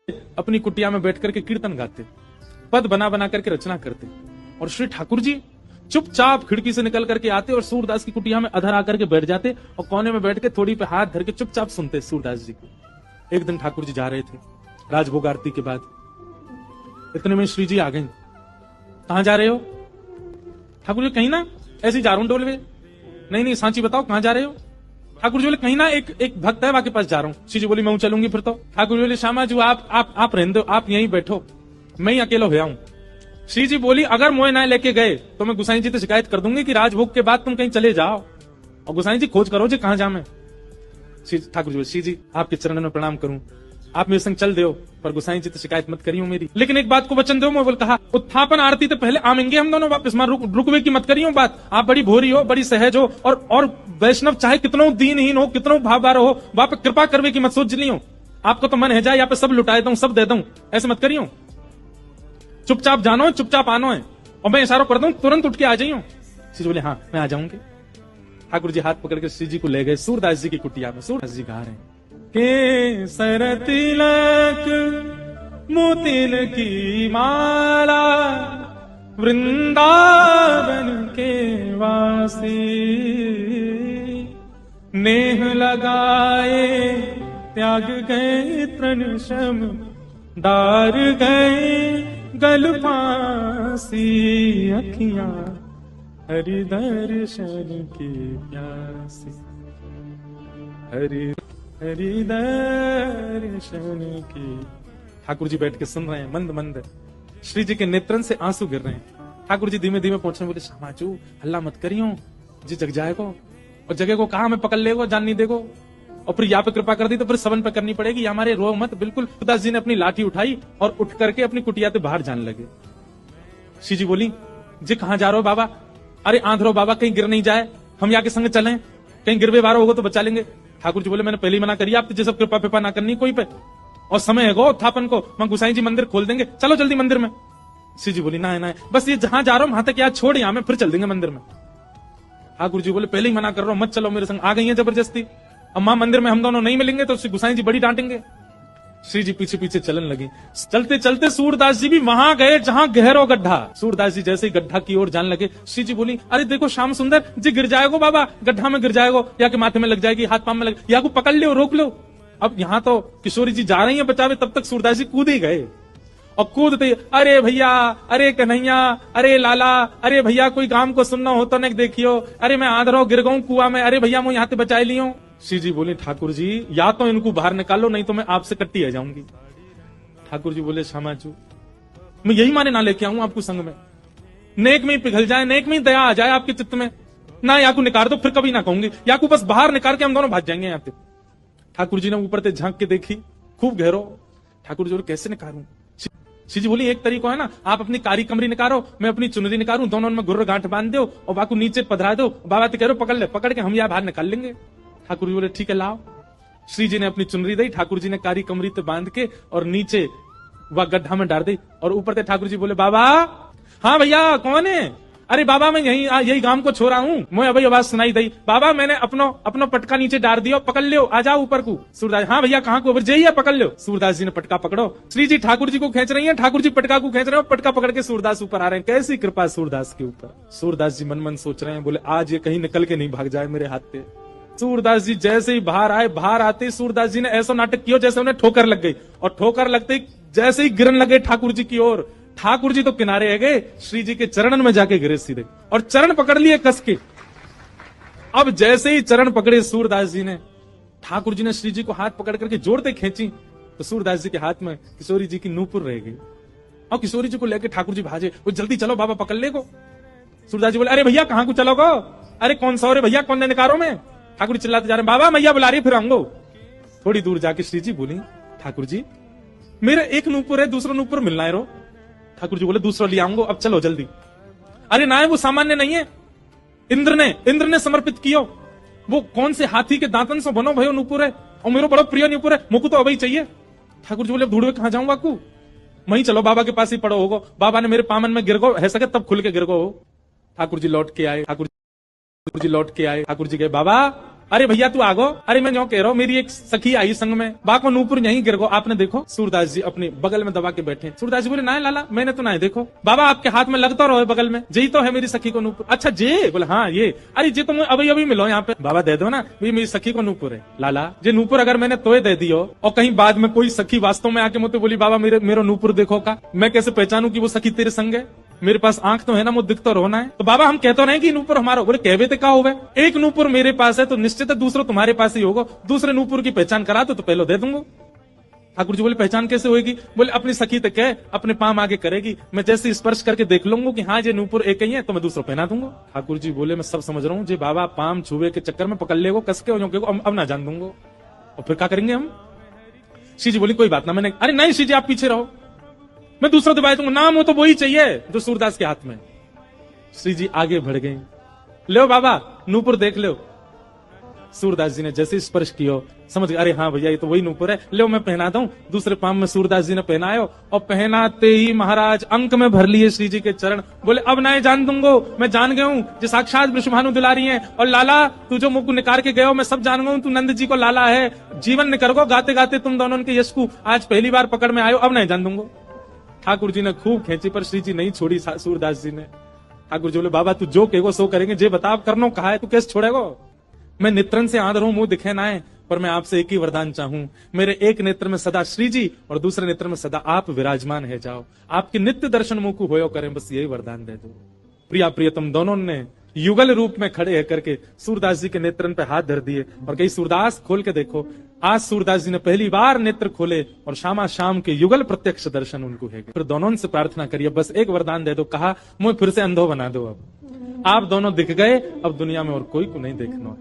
अपनी कुटिया में बैठ करके कीर्तन गाते, पद बना बना करके रचना करते, और श्री ठाकुर जी चुपचाप खिड़की से निकल करके आते और सूरदास की कुटिया में अधर आकर के बैठ जाते और कोने में बैठ के थोड़ी पे हाथ धर के चुपचाप सुनते सूरदास जी को। एक दिन ठाकुर जी जा रहे थे राजभोग आरती के बाद, इतने में श्री जी आ गई। कहां जा रहे हो? ठाकुर जी कहीं ना ऐसे जा रहा हूं डोलवे। नहीं नहीं सांची बताओ कहां जा रहे हो? ठाकुर जी बोले कहीं ना एक भक्त है वहां के पास जा रहा हूं। श्री जी बोली मैं चलूंगी फिर तो। ठाकुर जी बोले श्यामा जी आप रहने दो, आप यहीं बैठो, मैं ही अकेला हो हूं। श्री जी बोली अगर मोए ना लेके गए तो मैं गुसाई जी से शिकायत कर दूंगी कि राजभोग के बाद तुम कहीं चले जाओ, और गुसाई जी खोज करो जी कहां जा मैं। ठाकुर जी बोले श्री जी आपके चरणों में प्रणाम करूं, आप मेरे संग चल दो, पर गुसाई जी तो शिकायत मत करियो मेरी, लेकिन एक बात को वचन दो। मैं बोल कहा उत्थापन आरती तो पहले आमेंगे हम दोनों वापस, मां रुकवे की मत करियो बात। आप बड़ी भोरी हो, बड़ी सहज हो, और वैष्णव चाहे कितनों दीनहीन हो, कितनों भावबार हो, वहां पे कृपा करवे की मत सोच लियो। आपको तो मन है जाए यहाँ पे सब लुटाए दूं, सब दे दूं, ऐसे मत करियो। चुपचाप जानो, चुपचाप आनो है, और मैं इशारा कर दूं तुरंत उठ के आ जाइयो। श्री जी बोले हाँ मैं आ जाऊंगी। ठाकुर जी हाथ पकड़ के श्री जी को ले गए सूरदास जी की कुटिया में। सूरदास जी गा रहे हैं के सर तिलक मोतिल की माला वृंदावन के वासी, नेह लगाए त्याग गए तृण शम दार गए गल फांसी, अखियां हरि दर्शन की प्यासी, हरि दर्शन की। ठाकुर जी बैठ के सुन रहे हैं मंद मंद, श्री जी के नेत्रन से आंसू गिर रहे हैं। ठाकुर जी धीमे धीमे पहुंचने बोले श्यामाचू हल्ला मत करियो जी, जग जाएगो, और जगह को कहा हमें पकड़ लेगो, जान नहीं देगो, और फिर यहाँ पे कृपा कर दी तो फिर सबन पे करनी पड़ेगी, हमारे रो मत। बिल्कुल सूरदास जी ने अपनी लाठी उठाई और उठ करके अपनी कुटिया से बाहर जाने लगे। श्री जी बोली जी कहां जा रहे हो बाबा? अरे आंधरो बाबा कहीं गिर नहीं जाए, हम यहाँ के संग चलें, कहीं गिरवे बारो होगा तो बचा लेंगे। ठाकुर जी बोले मैंने पहले ही मना करी, आप तुझे सब कृपा पिपा ना करनी कोई पे, और समय है गो उत्थापन को, मैं गुसाई जी मंदिर खोल देंगे, चलो जल्दी मंदिर में। श्री जी बोली ना ना बस ये जहां जा रहा हूं वहां तक याद छोड़, यहां में फिर चल देंगे मंदिर में। ठाकुर जी बोले पहले ही मना कर रहा हूं मत चलो मेरे संग। आ गई है जबरदस्ती, अब मां मंदिर में हम दोनों नहीं मिलेंगे तो श्री गुसाई जी बड़ी डांटेंगे। श्री जी पीछे पीछे चलन लगी। चलते चलते सूरदास जी भी वहां गए जहां गहरो गड्ढा। सूरदास जी जैसे ही गड्ढा की ओर जाने लगे, श्री जी बोली अरे देखो श्याम सुंदर जी गिर जाएगो बाबा, गड्ढा में गिर जाएगो, या के माथे में लग जाएगी, हाथ पांव में लग, या को पकड़ लो रोक लो। अब यहाँ तो किशोरी जी जा रही है बचावे, तब तक सूरदास जी कूद ही गए, और कूदते अरे भैया, अरे कन्हैया, अरे लाला, अरे भैया कोई काम को सुनना हो तो नहीं देखियो, अरे मैं आंधरो गिर गऊं कुआ में, अरे भैया मैं यहाँ से बचाई लियो। श्री जी बोले ठाकुर जी या तो इनको बाहर निकालो नहीं तो मैं आपसे कट्टी आ जाऊंगी। ठाकुर जी बोले श्यामाचू मैं यही माने ना लेके आऊं आपको संग में, नेक में ही पिघल जाए, नेक में ही दया आ जाए आपके चित्त में ना, या को निकाल दो फिर कभी ना कहूंगी, या को बस बाहर निकाल के हम दोनों भाग जाएंगे यहाँ पे। ठाकुर जी ने ऊपर से झांक के देखी खूब गहरो। ठाकुर जी बोले कैसे निकालूं? श्री जी बोली एक तरीका है ना, आप अपनी कारी कमरी निकालो, मैं अपनी चुनरी निकालूं, दोनों में गुर्र गांठ बांध दो और बाकू नीचे पधरा दो, बाबा तो कह रहे पकड़ ले, पकड़ के हम यहाँ बाहर निकाल लेंगे। ठाकुर जी बोले ठीक है लाओ। श्री जी ने अपनी चुनरी दी, ठाकुर जी ने कारी कमरी पे बांध के और नीचे वह गड्ढा में डाल दी, और ऊपर से ठाकुर जी बोले बाबा हाँ भैया कौन है? अरे बाबा मैं यही गांव को छोड़ा हूँ, मैं अभी आवाज सुनाई दी, बाबा मैंने अपनो पटका नीचे डाल दिया, पकड़ लो आ जाओ ऊपर को। सूरदास हाँ भैया कहाँ को जाइए पकड़ लो। सूरदास जी ने पटका पकड़ो, श्री जी ठाकुर जी को खींच रही है, ठाकुर जी पटका को खींच रहे हो, पटका पकड़ के सूरदास ऊपर आ रहे हैं। कैसी कृपा सूरदास के ऊपर। सूरदास जी मन मन सोच रहे हैं बोले आज ये कहीं निकल के नहीं भाग जाए मेरे हाथ पे। सूरदास जी जैसे ही बाहर आए, बाहर आते सूरदास जी ने ऐसा नाटक किया जैसे उन्हें ठोकर लग गई, और ठोकर लगते जैसे ही गिरन लगे ठाकुर जी की ओर, ठाकुर जी तो किनारे है गए, श्री जी के चरणन में जाके गिरे सीधे, और चरण पकड़ लिए कस के। अब जैसे ही चरण पकड़े सूरदास जी ने, ठाकुर जी ने श्री जी को हाथ पकड़ करके जोड़ते खींची, तो सूरदास जी के हाथ में किशोरी जी की नूपुर रह गई, और किशोरी जी को लेकर ठाकुर जी भाजे, वो जल्दी चलो बाबा पकड़ ले को। सूरदास जी बोले अरे भैया कहां को चलोगो? अरे कौन सा? अरे भैया कौन ने निकारो में? ठाकुर जी चिल्लाते जा रहे बाबा मैया बुला रही फिर आऊंगो। थोड़ी दूर जाके श्री जी बोली ठाकुर जी मेरे एक नूपुर है, दूसरा नूपुर मिलना है रो। ठाकुर जी बोले दूसरा ले आऊंगो, अब चलो जल्दी। अरे ना वो सामान्य नहीं है, इंद्र ने समर्पित कियो, वो कौन से हाथी के दांतन से बनो भयो नूपुर है, और मेरा बड़ा प्रिय नूपुर है, मुझको तो अभी चाहिए। ठाकुर जी बोले ढूंढवे कहां जाऊं बाकू, वहीं चलो बाबा के पास ही पड़ो होगो, बाबा ने मेरे पामन में गिर गो है सके तब खुल के गिर गो। ठाकुर जी लौट के आए, ठाकुर जी लौट के आए, ठाकुर जी गए बाबा अरे भैया तू आगो, अरे मैं जो कह रहा हूँ मेरी एक सखी आई संग में, बा को नूपुर यहीं गिर गो, आपने देखो। सूरदास जी अपने बगल में दबा के बैठे। सूरदास जी बोले ना लाला मैंने तो ना देखो। बाबा आपके हाथ में लगता रहो बगल में, यही तो है मेरी सखी को नूपुर। अच्छा जे बोले हाँ ये, अरे जे तुम अभी अभी मिलो यहाँ पे। बाबा दे दो ना, ये मेरी सखी को नूपुर है। लाला जे नूपुर अगर मैंने तोय दे दियो और कहीं बाद में कोई सखी वास्तव में आके मुझे बोली बाबा मेरा नूपुर देखो का, मैं कैसे पहचानू कि वो सखी तेरे संग है? मेरे पास आंख तो है ना, मुझे दिख तो रोना है। तो बाबा हम कहते रहे कि नूपुर हमारा, बोले कहवे तो का होवे, एक नूपुर मेरे पास है तो निश्चित है दूसरा तुम्हारे पास ही होगा, दूसरे नूपुर की पहचान करा तो पहले दे दूंगा। ठाकुर जी बोले पहचान कैसे होगी? बोले अपनी सखी तक है, अपने पाम आगे करेगी, मैं जैसे स्पर्श करके देख लूंगा कि हाँ ये नूपुर एक ही है तो मैं दूसरा पहना दूंगा। ठाकुर जी बोले मैं सब समझ रहा हूँ, जी बाबा पाम छुए के चक्कर में पकड़ लेगो कस के अब ना जान दूंगा, और फिर क्या करेंगे हम? श्री जी बोली कोई बात ना, मैंने अरे नहीं श्री जी आप पीछे रहो, मैं दूसरा दबाई दूंगा, नाम हो तो वही चाहिए जो सूरदास के हाथ में। श्री जी आगे बढ़ गए, लो बाबा नूपुर देख लो। सूरदास जी ने जैसे स्पर्श किया समझ गए, अरे हाँ भैया ये तो वही नूपुर है, लो मैं पहना दूं। दूसरे पाम में सूरदास जी ने पहनायो और पहनाते ही महाराज अंक में भर लिए श्री जी के चरण। बोले अब ना जान दूंगो, मैं जान गया हूं जो साक्षात विश्वभानु दुलारी हैं, और लाला तू जो मुख निकाल के गयो मैं सब जान गया हूं, तू नंद जी को लाला है, जीवन निकल गाते गाते तुम दोनों के यश को आज पहली बार पकड़ में आयो, अब नहीं जान दूंगो। ठाकुर जी ने खूब खेची पर श्री जी नहीं छोड़ी सूरदास जी ने। ठाकुर जी बोले बाबा तू जो कहेगो सो करेंगे, जे बताओ करनो कहा है, तू कैसे छोड़ेगो? मैं नेत्रन से आंध हूं, मुंह दिखे ना है, पर मैं आपसे एक ही वरदान चाहूं, मेरे एक नेत्र में सदा श्री जी और दूसरे नेत्र में सदा आप विराजमान है जाओ, आपके नित्य दर्शन मुंह को होयो करें, बस यही वरदान दे दो। प्रिया प्रियतम दोनों ने युगल रूप में खड़े है करके सूरदास जी के नेत्रन पे हाथ धर दिए और कही सूरदास खोल के देखो। आज सूरदास जी ने पहली बार नेत्र खोले और शामा शाम के युगल प्रत्यक्ष दर्शन उनको है। फिर दोनों से प्रार्थना करिए बस एक वरदान दे दो, कहा मुझे फिर से अंधो बना दो, अब आप दोनों दिख गए, अब दुनिया में और कोई को नहीं देखना।